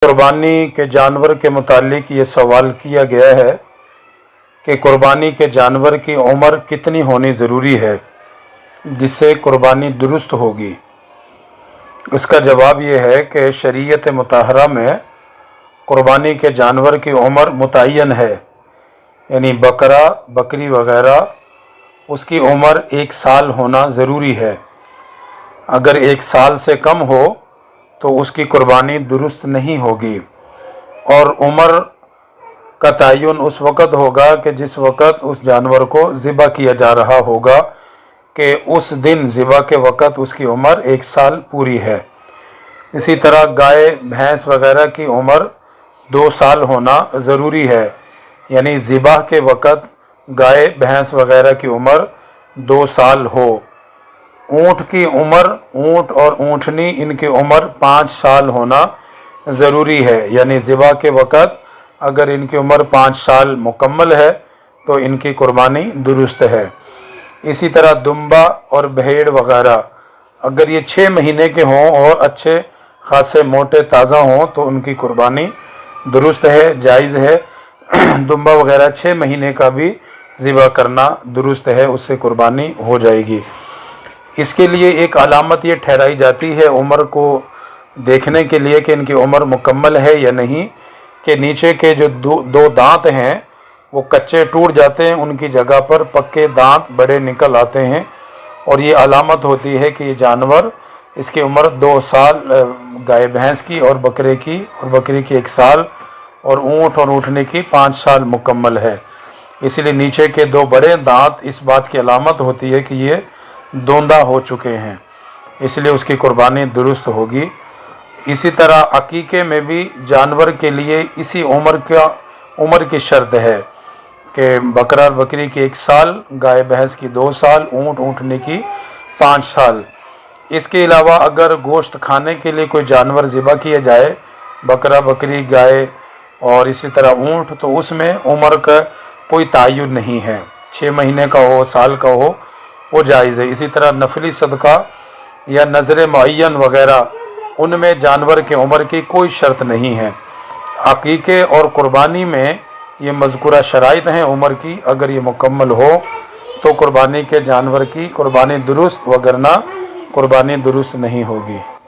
कुर्बानी के जानवर के मुतालिक ये सवाल किया गया है कि कुर्बानी के जानवर की उम्र कितनी होनी ज़रूरी है जिससे कुर्बानी दुरुस्त होगी। इसका जवाब ये है कि शरीयत मुताहरा में कुर्बानी के जानवर की उम्र मुतय्यन है, यानी बकरा बकरी वग़ैरह उसकी उम्र 1 साल होना ज़रूरी है। अगर 1 साल से कम हो तो उसकी कुर्बानी दुरुस्त नहीं होगी। और उम्र का तयन उस वक़्त होगा कि जिस वक़्त उस जानवर को ज़िबा किया जा रहा होगा कि उस दिन ज़िबा के वक़्त उसकी उम्र 1 साल पूरी है। इसी तरह गाय भैंस वग़ैरह की उम्र 2 साल होना ज़रूरी है, यानी ज़िबा के वक़्त गाय भैंस वग़ैरह की उम्र 2 साल हो। ऊँट की उम्र, ऊँट और ऊँटनी इनकी उम्र 5 साल होना ज़रूरी है, यानी ज़िबा के वक़्त अगर इनकी उम्र 5 साल मुकम्मल है तो इनकी कुर्बानी दुरुस्त है। इसी तरह दुम्बा और भेड़ वग़ैरह अगर ये 6 महीने के हों और अच्छे खासे मोटे ताज़ा हों तो उनकी कुर्बानी दुरुस्त है, जायज़ है। दुम्बा वग़ैरह 6 महीने का भी ज़िबा करना दुरुस्त है, उससे कुर्बानी हो जाएगी। इसके लिए एक अलामत ये ठहराई जाती है उम्र को देखने के लिए कि इनकी उम्र मुकम्मल है या नहीं, कि नीचे के जो दो दांत हैं वो कच्चे टूट जाते हैं, उनकी जगह पर पक्के दांत बड़े निकल आते हैं, और ये अलामत होती है कि ये जानवर इसकी उम्र 2 साल गाय भैंस की और बकरे की, और बकरी की 1 साल, और ऊँट और ऊँटनी की 5 साल मुकम्मल है। इसलिए नीचे के 2 बड़े दांत इस बात की अलामत होती है कि ये दोंदा हो चुके हैं, इसलिए उसकी कुर्बानी दुरुस्त होगी। इसी तरह अकीके में भी जानवर के लिए इसी उम्र की शर्त है कि बकरा और बकरी की 1 साल, गाय भैंस की 2 साल, ऊँट ऊँटनी की 5 साल। इसके अलावा अगर गोश्त खाने के लिए कोई जानवर ज़िबा किया जाए, बकरा बकरी गाय और इसी तरह ऊँट, तो उसमें उम्र का कोई तयन नहीं है, 6 महीने का हो, साल का हो, वो जायज़ है। इसी तरह नफली सदका या नज़र मुअय्यन वग़ैरह उनमें जानवर की उम्र की कोई शर्त नहीं है। अक़ीक़े और कुर्बानी में ये मज़कूरा शराइत हैं उम्र की, अगर ये मुकम्मल हो तो कुर्बानी के जानवर की कुर्बानी दुरुस्त, वगरना कुर्बानी दुरुस्त नहीं होगी।